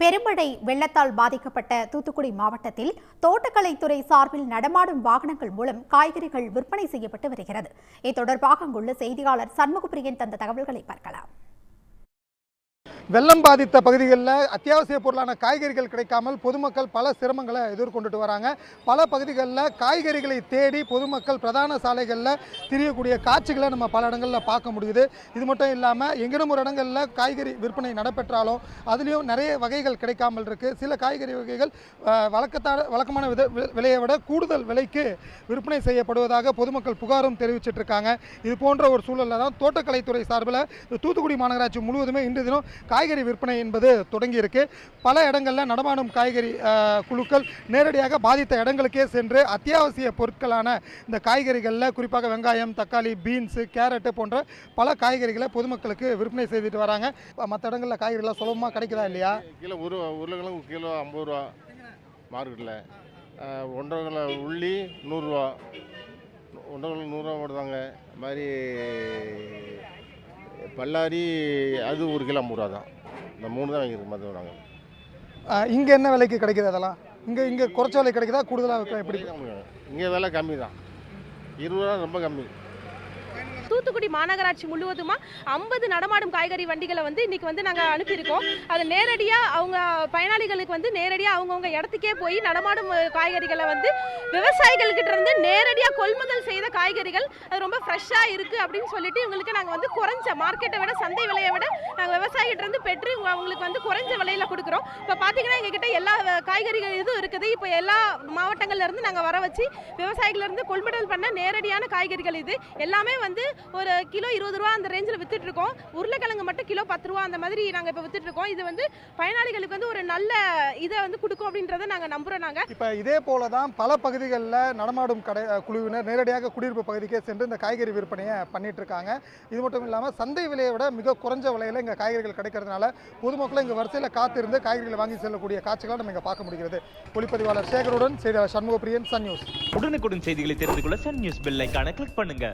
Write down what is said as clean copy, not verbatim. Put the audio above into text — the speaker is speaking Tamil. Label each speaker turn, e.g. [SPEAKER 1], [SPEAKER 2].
[SPEAKER 1] பெருமழை வெள்ளத்தால் பாதிக்கப்பட்ட தூத்துக்குடி மாவட்டத்தில் தோட்டக்கலைத்துறை சார்பில் நடமாடும் வாகனங்கள் மூலம் காய்கறிகள் விற்பனை செய்யப்பட்டு வருகிறது. இது தொடர்பாக அங்குள்ள செய்தியாளர் சண்முகப்பிரியன் தந்த தகவல்களை பார்க்கலாம்.
[SPEAKER 2] வெள்ளம் பாதித்த பகுதிகளில் அத்தியாவசிய பொருளான காய்கறிகள் கிடைக்காமல் பொதுமக்கள் பல சிரமங்களை எதிர்கொண்டுட்டு வராங்க. பல பகுதிகளில் காய்கறிகளை தேடி பொதுமக்கள் பிரதான சாலைகளில் திரியக்கூடிய காட்சிகளை நம்ம பல இடங்களில் பார்க்க முடியுது. இது மட்டும் இல்லாமல் எங்கிடும் ஒரு இடங்களில் காய்கறி விற்பனை நடைபெற்றாலும் அதுலேயும் நிறைய வகைகள் கிடைக்காமல் இருக்குது. சில காய்கறி வகைகள் வழக்கமான விலையை விட கூடுதல் விலைக்கு விற்பனை செய்யப்படுவதாக பொதுமக்கள் புகாரும் தெரிவிச்சிட்டு இருக்காங்க. இது போன்ற ஒரு சூழலில் தான் தோட்டக்கலைத்துறை சார்பில் தூத்துக்குடி மாநகராட்சி முழுவதுமே இன்று தினம் காய்கறி விற்பனை என்பது தொடங்கி இருக்கு. பல இடங்களில் நடமாடும் காய்கறி குழுக்கள் நேரடியாக பாதித்த இடங்களுக்கே சென்று அத்தியாவசிய பொருட்களான இந்த காய்கறிகளில் குறிப்பாக வெங்காயம், தக்காளி, பீன்ஸு, கேரட்டு போன்ற பல காய்கறிகளை பொதுமக்களுக்கு விற்பனை செய்துட்டு வராங்க. மற்ற இடங்களில் காய்கறிலாம் சுலபமாக கிடைக்குதா இல்லையா?
[SPEAKER 3] கிலோ உருளைக்கிழங்கு கிலோ 50 ரூபா மார்க்கெட்டில், 1.5 கிலோ உள்ளி 100 ரூபா, 1.5 கிலோ 100 ரூபா போடுவாங்க. அது மாதிரி பல்லாரி அது 1 கிலோ 50 ரூபா தான். இந்த 3 தான் வாங்கியிருக்கு. மற்ற நாங்கள்
[SPEAKER 2] இங்கே என்ன விலைக்கு கிடைக்குது? அதெல்லாம் இங்கே குறைச்ச விலை கிடைக்குதா, கூடுதலாக எப்படி?
[SPEAKER 3] இங்கே விலை கம்மி தான், 20 ரூபா ரொம்ப கம்மி.
[SPEAKER 4] தூத்துக்குடி மாநகராட்சி முழுவதுமா 50 நடமாடும் காய்கறி வண்டிகளை இன்னைக்கு நாங்கள் அனுப்பியிருக்கோம். அது நேரடியாக அவங்க பயனாளிகளுக்கு நேரடியாக அவங்கவுங்க இடத்துக்கே போய் நடமாடும் காய்கறிகளை விவசாயிகள்கிட்ட இருந்து நேரடியாக கொள்முதல் செய்த காய்கறிகள் அது ரொம்ப ஃப்ரெஷ்ஷாக இருக்குது அப்படின்னு சொல்லிட்டு இவங்களுக்கு நாங்கள் குறைஞ்ச மார்க்கெட்டை விட, சந்தை விலையை விட நாங்கள் விவசாயிகிட்ட இருந்து பெற்று அவங்களுக்கு குறைஞ்ச விலையில் கொடுக்குறோம். இப்போ பார்த்தீங்கன்னா எங்ககிட்ட எல்லா காய்கறிகள் இதுவும் இருக்குது. இப்போ எல்லா மாவட்டங்கள்லேருந்து நாங்கள் வர வச்சு விவசாயிகளிருந்து கொள்முதல் பண்ண நேரடியான காய்கறிகள் இது எல்லாமே ஒரு கிலோ 20 ரூபா அந்த ரேஞ்சில் வித்துட்டு இருக்கோம். உருளைக்கிழங்கு மட்டும் கிலோ 10 ரூபா அந்த மாதிரி நாங்கள் இப்போ வித்துட்டு இருக்கோம். இது பயனாளிகளுக்கு ஒரு நல்ல இதை கொடுக்கும் அப்படின்றத நாங்கள் நம்புகிறோம்.
[SPEAKER 2] இப்போ இதே போல தான் பல பகுதிகளில் நடமாடும் குழுவினர் நேரடியாக குடியிருப்பு பகுதிக்கே சென்று இந்த காய்கறி விற்பனையை பண்ணிட்டு இருக்காங்க. இது மட்டும் இல்லாமல் சந்தை விலையை விட மிக குறைஞ்ச விலையில் இங்கே காய்கறிகள் கிடைக்கிறதுனால பொதுமக்கள் இங்கே வரிசையில் காத்திருந்து காய்கறிகளை வாங்கி செல்லக்கூடிய காட்சிகளை நம்ம இங்கே பார்க்க முடிகிறது. ஒளிப்பதிவாளர் சேகருடன் செய்தியாளர் சண்முகப்பிரியன், சன் நியூஸ்.
[SPEAKER 5] உடனுக்குடன் செய்திகளை தெரிந்து கொள்ள சன் நியூஸ் பெல் ஐகானை கிளிக் பண்ணுங்க.